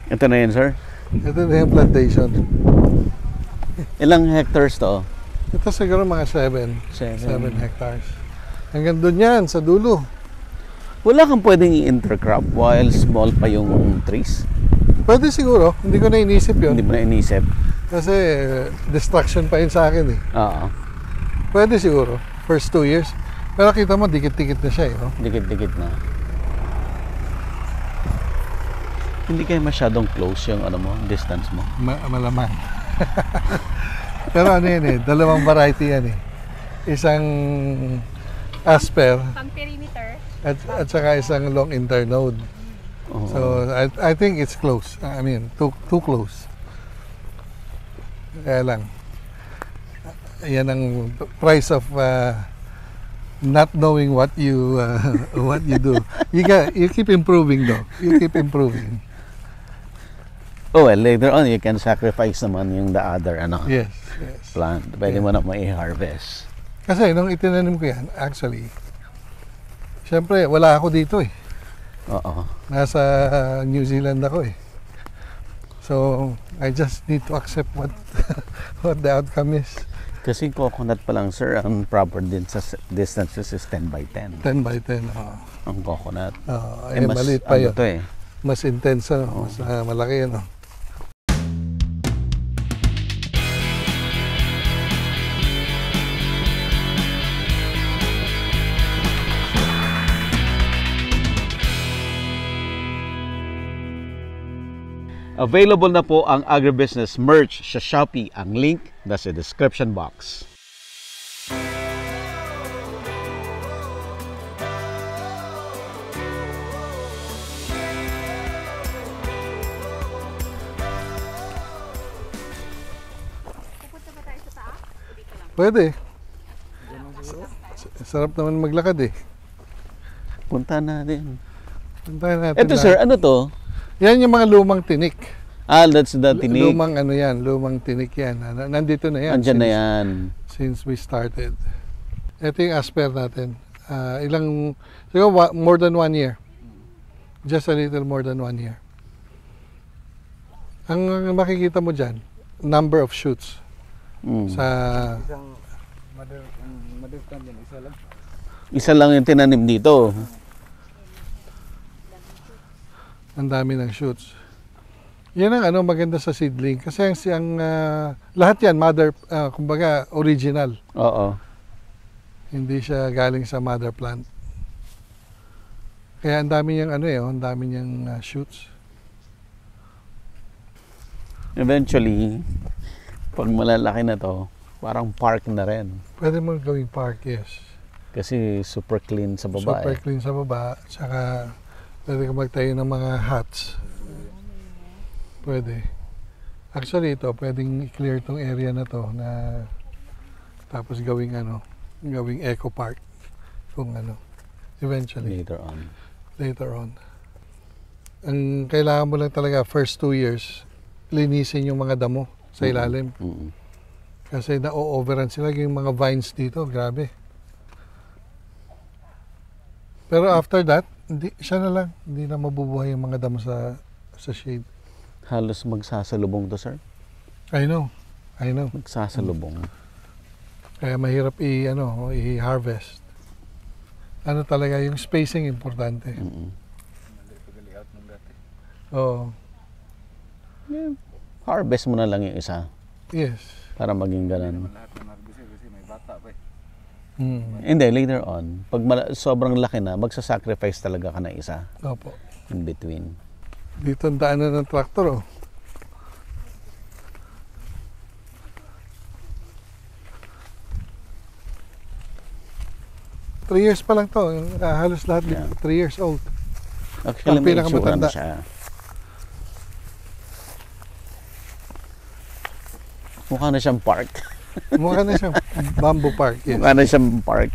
Ito na yun, sir. Ito na yung plantation. Ilang hectares to? Ito siguro mga 7 7. hectares. Hanggang doon yan, sa dulo. Wala kang pwedeng i-intercrop while small pa yung trees? Pwede siguro, hindi ko na inisip yun. Hindi mo na inisip? Kasi distraction pa yun sa akin eh. Oo. Pwede siguro, first 2 years. Pero kita mo, dikit-dikit na siya eh. No? Dikit-dikit na. Hindi kayo masyadong close yung ano mo, distance mo? Malamang. Pero ano yan eh, dalawang variety yan eh. Isang asper Pang perimeter. at saka isang long internode. Oo. So I think it's close. I mean, too close. Kaya lang, yan ang price of not knowing what you do. You keep improving though. You keep improving. Oh, well, later on, you can sacrifice naman yung the other Yes. plant. Pwede mo na mai-harvest. Kasi nung itinanim ko yan, actually, syempre, wala ako dito eh. Oo. Nasa New Zealand ako eh. So, I just need to accept what what the outcome is. Kasi coconut pa lang, sir, ang proper din sa distances is 10 by 10. 10 by 10. Ang coconut. Mas, maliit pa yun. To eh. Mas intense, mas malaki yun. Available na po ang agribusiness merch sa Shopee. Ang link nasa description box. Pupunta ba tayo sa taas? Dito lang. Pwede. Sarap naman maglakad eh. Punta natin. Puntahan natin. Ito, sir, ano to? Yan yung mga lumang tinik. That's the tinik. Lumang ano yan, lumang tinik yan. Nandito na yan. Andyan na yan. Since we started. Ito yung asper natin. Siguro more than 1 year. Just a little more than 1 year. Ang makikita mo dyan, number of shoots. Sa Isa lang yung tinanim dito. ang dami ng shoots. Yan ang maganda sa seedling kasi lahat yan kumbaga original. Oo. Hindi siya galing sa mother plant. Kaya ang dami niyang ang dami niyang shoots. Eventually, pag malalaki na to, parang park na rin. Pwede mo gawing park, yes. Kasi super clean sa baba. Super clean sa baba. Tsaka pwede ka magtayo ng mga huts. Pwede. Actually ito, pwedeng i-clear tong area na to na tapos gawing eco park kung eventually later on. Ang kailangan mo lang talaga first 2 years linisin yung mga damo sa ilalim. Kasi na-overrun sila yung mga vines dito, grabe. Pero after that, hindi na mabubuhay yung mga damo sa shade. Halos magsasalubong to, sir. I know. Magsasalubong. Kaya mahirap i-harvest. Talaga yung spacing importante. Oo. Harvest mo na lang yung isa. Yes. Para maging ganun. Hindi, later on, pag sobrang laki na, magsasacrifice talaga ka na isa. Opo. In between. Dito ang daanan ng traktor, 3 years pa lang to. Halos lahat 3 years old. Actually, Ang may itsura pinakamatanda. na siya. Mukha na siyang park. Mukha na siyang bamboo park. Yes. Mukha na siyang park.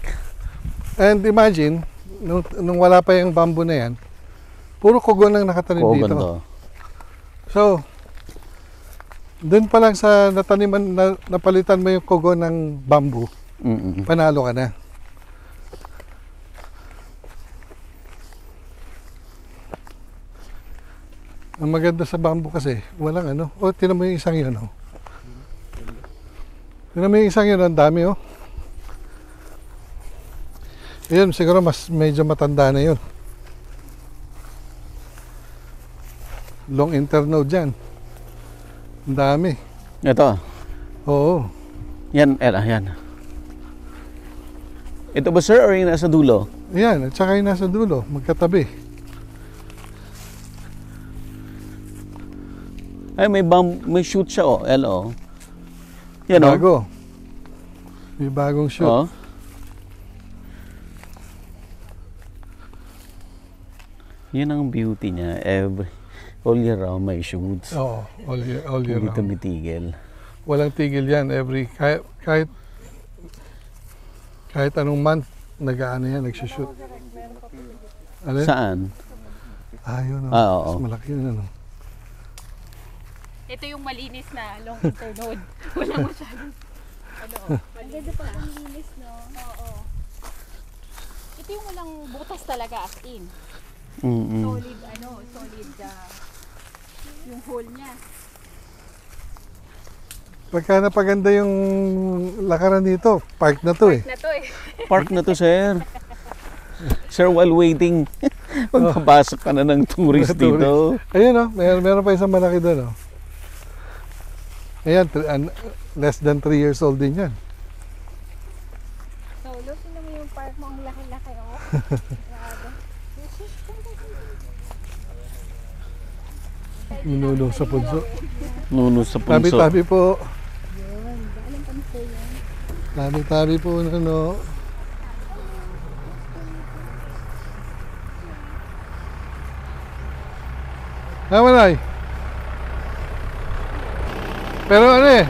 And imagine, nung wala pa yung bamboo na yan, puro kugon lang nakatanim Kogon dito. to. So, dun pa lang sa nataniman, napalitan mo yung kugon ng bamboo, panalo ka na. Ang maganda sa bamboo kasi, walang ano. O, tinan mo yung isang yun, oh. Tinan mo yung isang yun, ang dami, oh. Yun, siguro mas medyo matanda na yun. Long internode dyan. Ang dami. Ito. Oo. Yan, yan. Ito ba sir or yung nasa dulo? Yan, at saka yung nasa dulo, magkatabi. Ay, may shoot siya, oh. L, Yan, oh. Bago. May bagong shoot. Oh. Yan ang beauty niya. All year round may shoots. Oo, all year Hindi round. tumitigil. Walang tigil yan. Kahit anong month, nag-ano yan, nagsushoot. Alin? Saan? Yun, oh. Oo. Mas malaki yun, ano. Ito yung malinis na long internode. Wala masyadong malinis pa ang linis, no? Oo. Ito yung walang butas talaga as in. Solid, solid yung hole niya. Pagka napaganda yung lakaran dito, park na to, eh. Na to eh. Park na to, sir. Sir, while waiting, magpapasok ka na ng tourist dito. Ayun, oh. Meron pa isang malaki doon, oh. Ayan, less than 3 years old din yan. So, look, mo yung park mo, ang laki-laki, oh. Nuno sa punso. Nuno sa punso. Tabi-tabi po. Tabi-tabi po, ano. Namanay. Pero ano eh,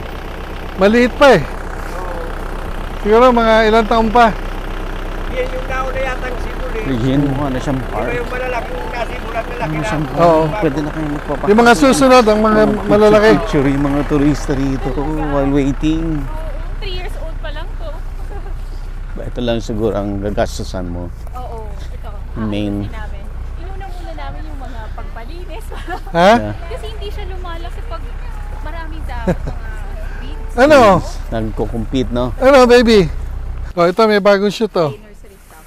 maliit pa eh. Siguro mga ilang taon pa. Yan yung nauna yatang sibol eh. Yan mo na siyang Iba park. yung malalaking nasibulan na laki na. Oo. Pwede na kayong magpapasok. Yung mga susunod, ang mga malalaki. Picture yung mga turista rito while waiting. 3 years old pa lang to. Ito lang siguro ang gagastusan mo. Oo, ito. Main. Namin. Inuna muna namin yung mga pagpalinis. Ha? Kasi hindi siya lumalaki pag maraming dapat mga weeds. Ano? Nagko-compete, no? Ano, baby? Oh, ito may bagong shoot, oh. Nursery stuff.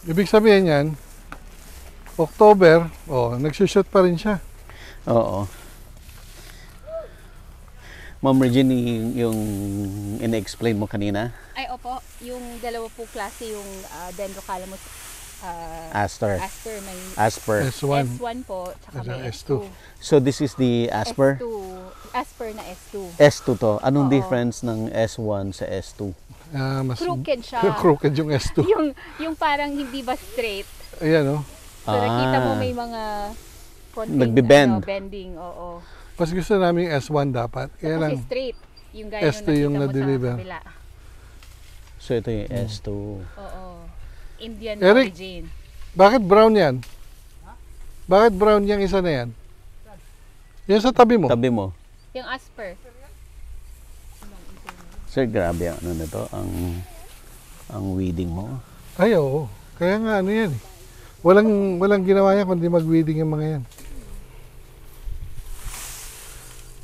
Ibig sabihin yan, October, oh, nagsushoot pa rin siya. Oo. Ma'am Regine, yung ina-explain mo kanina? Ay, opo. Yung dalawa po klase, yung Dendrocalamus Aster. May S1. S1 po, tsaka may S2. S2. So this is the Asper? S2. Asper na S2. S2 to. Anong Oo. difference ng S1 sa S2? Mas Crooked siya. crooked yung S2. yung parang hindi ba straight. Ayan, oh. So nakita mo may mga konting Nagbe-bend. bending, oo. Mas gusto namin yung S1 dapat. Kaya Kasi lang, straight. Yung gaya S2 yung nung nakita mo na-deliver. sa kabila. So ito yung S2. Oo. Indian Eric. origin. bakit brown yan? Bakit brown yung isa na yan? Yan sa tabi mo. Tabi mo. Yung Asper. Sir, grabe ang ano nito, ang weeding mo. Ay, oo. Kaya nga, ano yan eh. Walang ginawa yan kundi mag-weeding yung mga yan.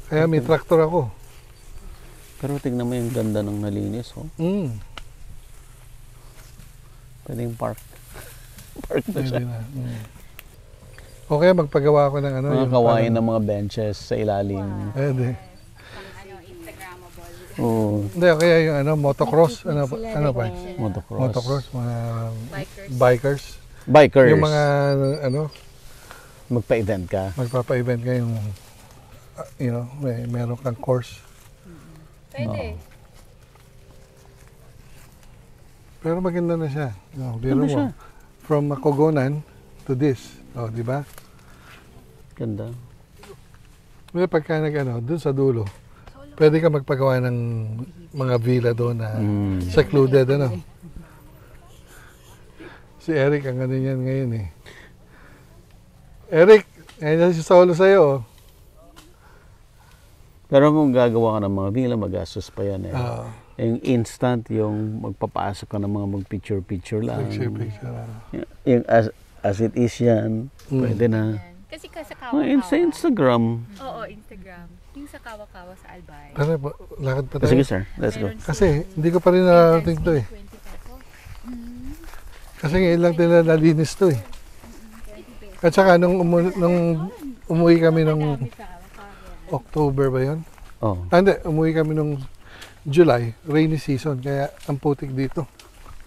Kaya may tractor ako. Pero tignan mo yung ganda ng nalinis, oh. Pwedeng park. Park na siya. Pwede na. O kaya magpagawa ko ng ano. Mga yung kawain parang- ng mga benches sa ilalim. Pwede. Instagrammable. Oo. Hindi, o kaya yung ano, motocross. Ano pa? Motocross. Motocross, mga Bikers. bikers. Bikers. Yung mga, ano, Magpa-event ka. magpapa-event ka yung, meron kang course. Pwede. Pero maganda na siya. Biro Ganda mo. siya. From Makogonan to this. O, di ba? Ganda. May pagka dun sa dulo, pwede ka magpagawa ng mga villa doon na secluded, ano. Si Eric, ang ano yan ngayon eh. Eric, ngayon si Solo sa'yo, oh. Pero kung gagawa ka ng mga villa, magastos pa yan eh. Ah, Yung instant, yung magpapasok ka ng mga mag-picture-picture lang. picture. Yung as it is yan, pwede na. Kasi sa Oh, Kawa-Kawa. sa Instagram. Oo, Instagram. Yung sa Kawa-Kawa sa Albay. Tara po, lakad pa tayo. Sige sir, let's go. Meron Kasi hindi ko pa rin narating to eh. 20 pesos. Kasi ngayon lang nila nalinis to eh. At saka nung umuwi kami nung Dami sa Kawa-Kawa. October ba yun? Oh. Hindi, umuwi kami nung July, rainy season, kaya ang putik dito.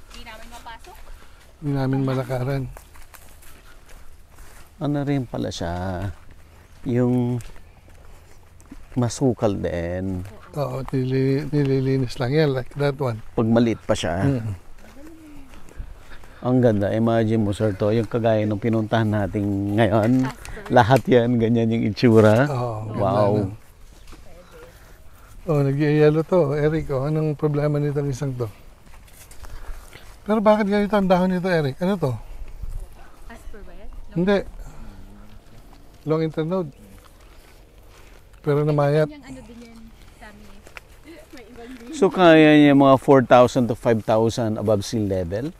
Hindi namin mapasok. Hindi namin malakaran. Ano rin pala siya, yung masukal din. Oo, nililinis lang yan, like that one. Pag maliit pa siya. Mm. Ang ganda. Imagine mo sir to, yung kagaya ng pinuntahan natin ngayon. Lahat yan, ganyan yung itsura. Oo, ganda Wow. na. Oh, nag-yellow to. Eric, oh, anong problema nitong isang to? Pero bakit ganito ang dahon nito, Eric? Ano to? Asper ba yan? Hindi. Long internode. Pero namayat. Yung ano din yan sa amin eh. May ibang din. So kaya niya mga 4,000 to 5,000 above sea level?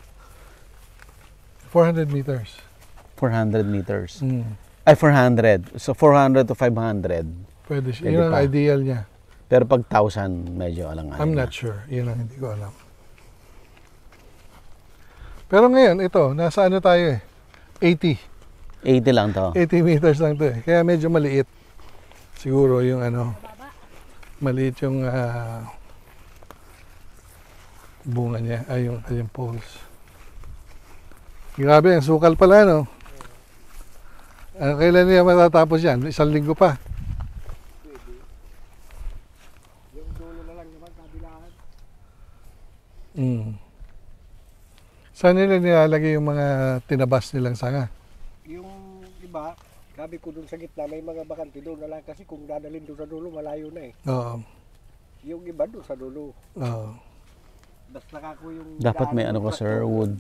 400 meters. 400 meters. Mm. Ay, 400. So 400 to 500. Pwede siya. Pwede Yun ang pa. ideal niya. Pero pag 1,000, medyo alang-alang. I'm not sure. Yun ang hindi ko alam. Pero ngayon, ito, nasa ano tayo eh? 80. 80 lang to. 80 meters lang to eh. Kaya medyo maliit. Siguro yung ano, maliit yung bunga niya, ay yung poles. Grabe, ang sukal pala, no? Kailan niya matatapos yan? 1 linggo pa. Yung dulo na lang naman kabilaan. Mm. Saan nila nilalagay yung mga tinabas nilang sanga? Yung iba, sabi ko dun sa gitna, may mga bakante doon na lang kasi kung dadalhin doon sa dulo, malayo na eh. Oo. Yung iba doon sa dulo. Oo. Basta ako yung... Dapat may ano ko sir, wood.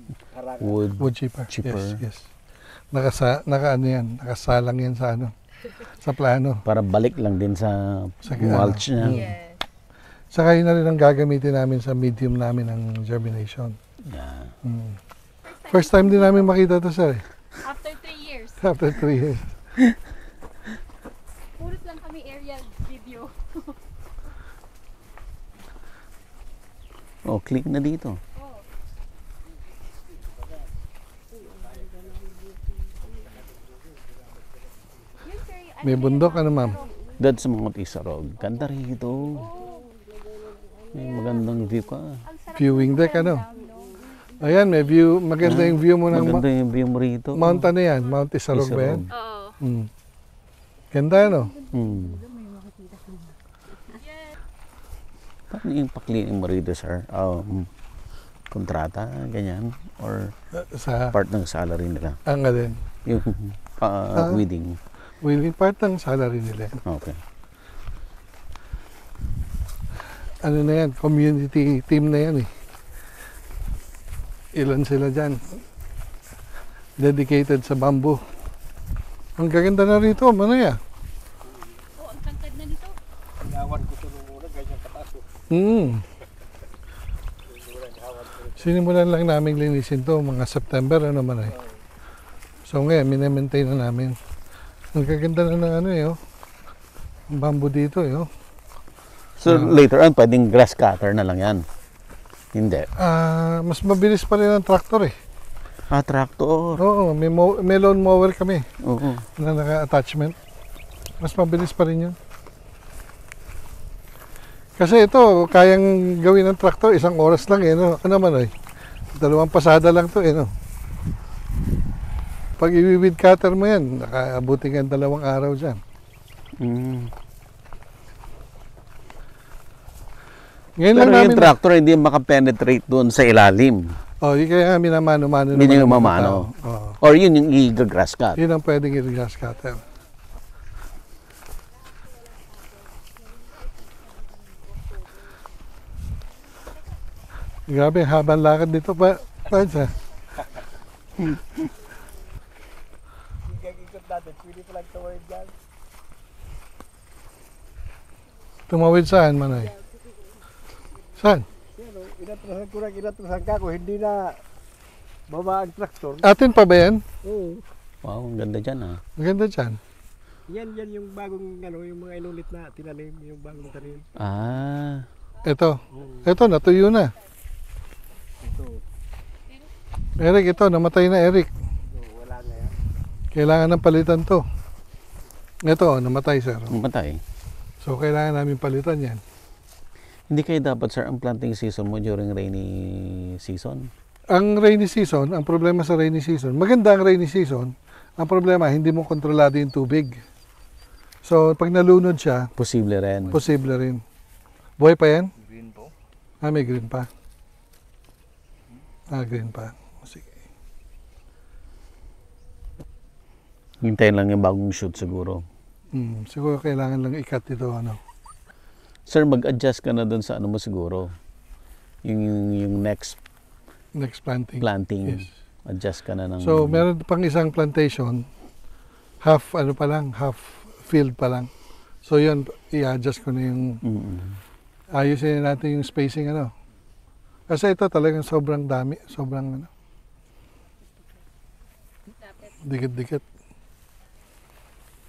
Wood. Wood chipper. Chipper. Yes, yes. Ano yan, nakasalang yan sa ano, sa plano. Para balik lang din sa Sa mulch niya. Yes. Saka yun na rin ang gagamitin namin sa medium namin ng germination. Yeah. Mm. First time din namin makita to sir eh. After 3 years. After 3 years. Purot lang kami aerial video. Oh, click na dito. Yun sir, yung May bundok ano ma'am? Dad sa mga Tisarog. Ganda rito. May magandang view ka. ang sarap Viewing deck ano? ng Ayan, may view. Maganda yung view mo ng Maganda yung view mo rito. Mount ano yan? Mount Isarog ba yan? Oo. Mm. Ganda no? Hmm. Paano yung paklining mo rito, sir? Kontrata, ganyan? Or Sa part ng salary nila? ang din. Yung weeding? Willing part ng salary nila. Okay. Ano na yan? Community team na yan eh. Ilan sila dyan? Dedicated sa bamboo. Ang gaganda na rito, Manaya. Oh, ang tangkad na nito. Inawan ko ito nung una, ganyan kataas. Sinimulan lang namin linisin to mga September ano man eh. So ngayon, minemaintain na namin. Ang gaganda na ng ano eh, oh. Ang bamboo dito eh, oh. So later on, pwedeng grass cutter na lang yan? Hindi. Mas mabilis pa rin ang tractor eh. Tractor. Oo, may lawn mower kami Oo. na naka-attachment. Mas mabilis pa rin yun. Kasi ito, kayang gawin ng tractor, 1 oras lang eh, no? Ano man eh. 2 pasada lang to eh, no? Pag i-weed cutter mo yan, nakaabuti ka 2 araw dyan. Mm. Ngayon Pero lang namin, yung tractor hindi makapenetrate doon sa ilalim. kaya nga minamano-mano Hindi naman yung ang mga mamano. tao. Oo. Or yun yung i-grass cut. Yun ang pwedeng i-grass cutter. Grabe, habang lakad dito pa. Pansa. Ikot natin, pwede pa lang tawid dyan. Tumawid saan, Manoy? Saan? Pero inatrasan ko lang, inatrasan ka ko, hindi na baba ang traktor. Atin pa ba yan? Oo. Wow, ang ganda dyan ah. Maganda dyan. Yan yung bagong ano, yung mga inulit na tinanim, yung bagong tanim. Ah, Ito. Ito, natuyo na. Ito, Eric, ito, namatay na Eric. wala na yan. Kailangan ng palitan to. Ito, namatay sir. matay. So, kailangan namin palitan yan. Hindi kayo dapat, sir, ang planting season mo during rainy season? Ang rainy season, ang problema sa rainy season, maganda ang rainy season, ang problema, hindi mo kontrolado yung tubig. So, pag nalunod siya, Posible rin. posible rin. Buhay pa yan? Green po. May green pa. Green pa. Sige. Hintayin lang yung bagong shoot siguro. Siguro kailangan lang ikat ito, ano. Sir, mag-adjust ka na dun sa ano mo siguro. Yung next Next planting. planting. Yes. Adjust ka na ng... So, meron pang isang plantation, half field pa lang. So, yun, i-adjust ko na yung, ayusin natin yung spacing, ano. Kasi ito talagang sobrang dami, sobrang, ano, dikit-dikit.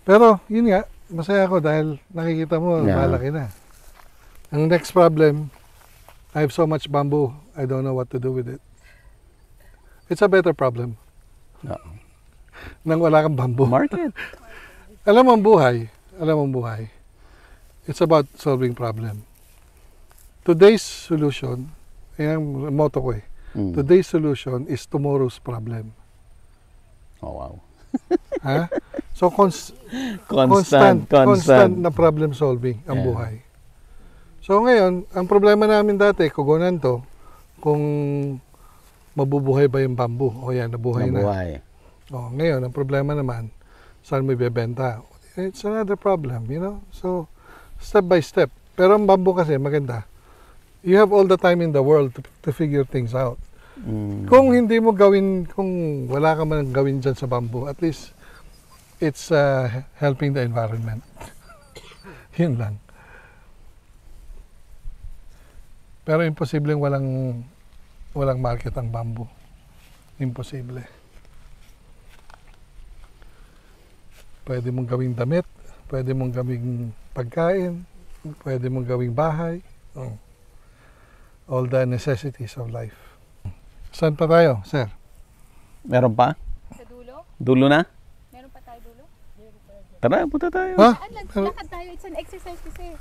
Pero, yun nga, masaya ako dahil nakikita mo, Yeah. malaki na. Ang next problem, I have so much bamboo, I don't know what to do with it. It's a better problem. Oo. Nang wala kang bamboo. Market. Alam mo ang buhay, it's about solving problem. Today's solution, yan ang motto ko eh. Today's solution is tomorrow's problem. Oh, wow. Ha? So, Constant. constant na problem solving ang Yeah. buhay. So, ngayon, ang problema namin dati, kugunan to, kung mabubuhay ba yung bamboo. O yan, nabuhay na. Nabuhay. O, ngayon, ang problema naman, saan mo ibebenta? It's another problem, you know? So, step by step. Pero ang bamboo kasi, maganda. You have all the time in the world to figure things out. Kung hindi mo gawin, kung wala ka man gawin dyan sa bamboo, at least, it's helping the environment. Yun lang. Pero imposibleng walang market ang bamboo. Imposible. Pwede mong gawing damit, pwede mong gawing pagkain, pwede mong gawing bahay. Oh. All the necessities of life. Saan pa tayo, sir? Meron pa? Sa dulo? Dulo na? Meron pa tayo dulo? Tara, punta tayo. Ha? Lakad tayo. It's an exercise kasi.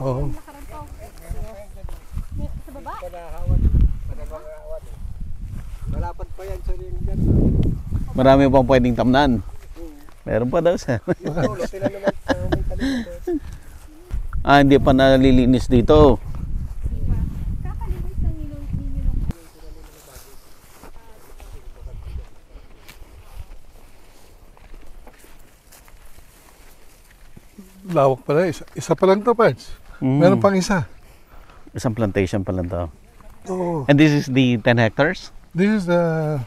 Oo. Lakaran to. Sa baba? Panahawan. Panahawan. Malapad pa yan sa ring dyan. Marami pang pwedeng tamnan. Meron pa daw, sir. Yung dulo, sila naman sa may kalimutan. Hindi pa nalilinis dito. Kakalimutan ng ninyo nung Lawak pala. Isa pa lang to, Pads. Meron pang isa. Isang plantation pa lang to. Oo. And this is the 10 hectares? This is the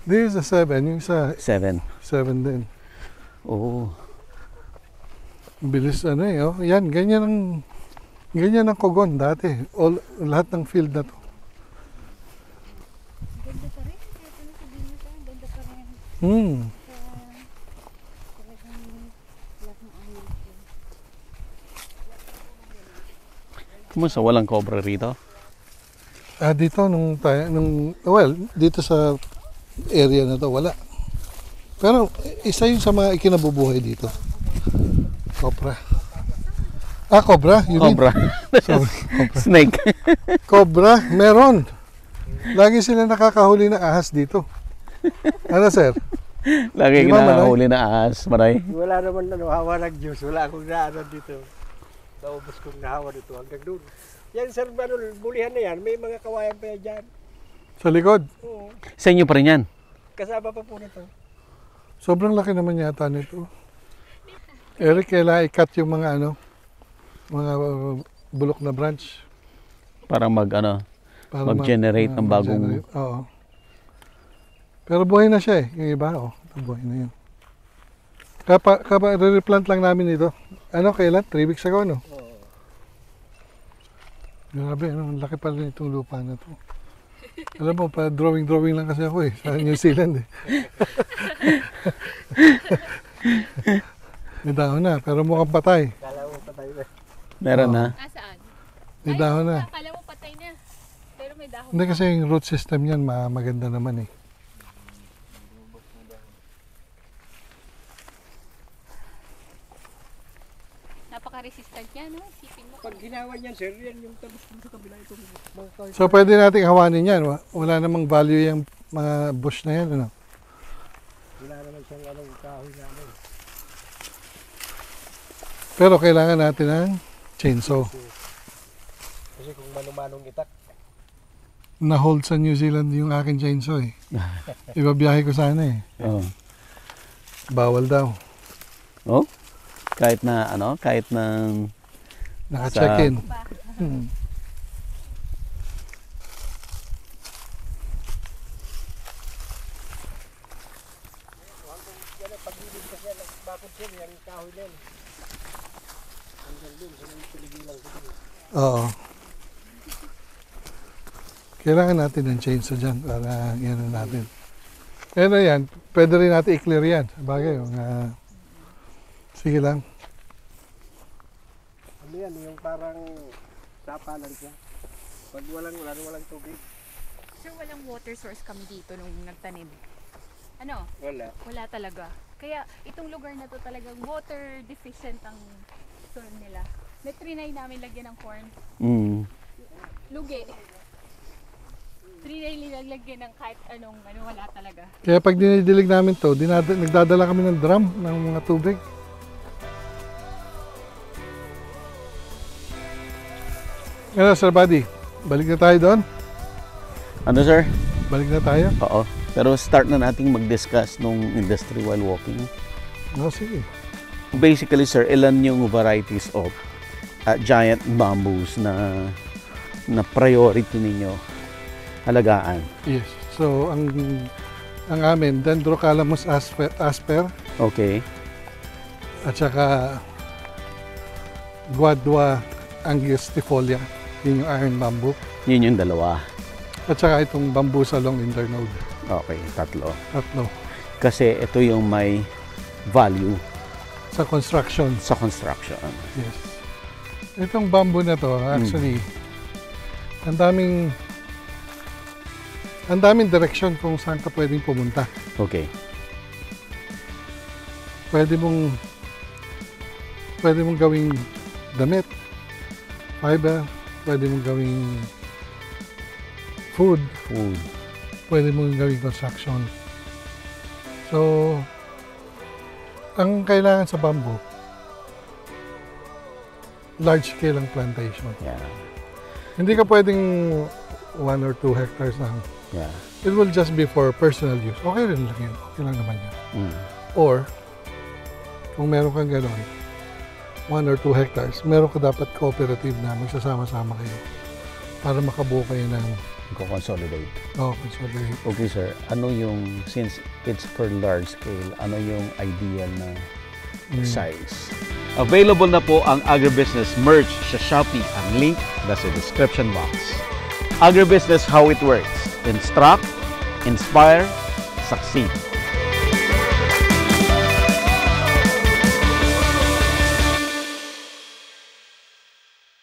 7. Yung isa, 7. 7 din. Oh. Bilis ano eh. Oh. Yan, ganyan ang Cogon dati. Lahat ng field na to. ganda pa rin. Kahit ano sabihin mo tayo, ganda pa rin. Hmm. Talagang lahat ng ayos ko. Kumusta? Walang cobra rito? Dito dito sa area na to wala. Pero isa yun sa mga ikinabubuhay dito. Cobra. Cobra? You mean? Cobra. Sorry, Snake. Cobra, meron. Lagi sila nakakahuli ng ahas dito. Ano, sir? Lagi Di ba, kinakahuli na ahas, Maray. Wala naman hawa ng Diyos. Wala akong naanan dito. Naubos kong nahawa dito hanggang doon. Yan sir, bulihan na yan. May mga kawayan pa yan dyan. Sa likod. Oo. Sa inyo pa rin yan? Kasama pa po nito. Sobrang laki naman yata nito. Eric, kailangan i-cut yung mga mga bulok na branch. Para Para mag-generate ng bagong... mag-generate. Oo. Pero buhay na siya eh. Yung iba, buhay na yun. Re-replant lang namin ito. Kailan? 3 weeks ago, no? Oo. Grabe, ang laki pala nitong lupa na to. Alam mo, pa drawing lang kasi ako eh, sa New Zealand eh. May dahon na, pero mukhang patay. Kala mo patay na. Meron na. Saan? May dahon na. Akala mo patay na. Pero may dahon Hindi pa. kasi yung root system yan, maganda naman eh. Napaka-resistant yan, no? Isipin mo. Pag ginawa niyan, sir, yan yung tabos dun sa kabila itong mga kahoy. So pwede nating hawanin yan. Wala namang value yung mga bush na yan. Ano? Wala naman siyang anong kahoy namin. Pero kailangan natin ng chainsaw. Kasi kung manumanong itak, Na-hold sa New Zealand yung aking chainsaw eh. Ibabiyahe ko sana eh. Oh. Bawal daw. Oh? Kahit na kahit na Naka-check-in. Ba? Hmm. yan ang pag-ibig kasi yan, bakit sir, yung kahoy na yan. Hanggang dun, sa mga piligilang dun. Oo. Kailangan natin ng chainsaw dyan para yan natin. Ano yan, pwede rin natin i-clear yan. Sabagay, sige lang. Ano yan, yung parang sapalan siya. Pag walang tubig. Sir, walang water source kami dito nung nagtanim. Ano? Wala. Wala talaga. Kaya itong lugar na to talagang water deficient ang soil nila. Trinay namin lagyan ng corn. Lugi. Trinay nilagyan ng kahit anong wala talaga. Kaya pag dinidilig namin to, nagdadala kami ng drum ng mga tubig. Ano, Sir Buddy? Balik na tayo doon? Ano, sir? Balik na tayo? Oo. Pero start na nating mag-discuss nung industry while walking. No, sige. Basically, sir, ilan yung varieties of giant bamboos na priority ninyo halagaan? Yes. So, ang amin, Dendrocalamus asper Okay. at saka Guadua angustifolia. Yun yung iron bamboo. Yun yung dalawa. At saka itong bamboo long internode. Okay, tatlo. Tatlo. Kasi ito yung may value Sa construction. sa construction. Yes. Itong bamboo na to, actually, ang daming direction kung saan ka pwedeng pumunta. Okay. Pwede mong gawing damit, fiber, pwede mong gawing food, Food. pwede mong gawing construction. So, ang kailangan sa bamboo, large scale ang plantation. Yeah. Hindi ka pwedeng 1 or 2 hectares lang. Yeah. It will just be for personal use. Okay rin lang yun. Okay lang naman yun. Or, kung meron kang gano'n, 1 or 2 hectares, meron ka dapat cooperative na magsasama-sama kayo para makabuo kayo ng Consolidate. consolidate. Okay, sir. Ano yung, since it's for large scale, ano yung ideal na size? Available na po ang Agribusiness merch sa Shopee. Ang link nasa description box. Agribusiness, how it works. Instruct, inspire, succeed.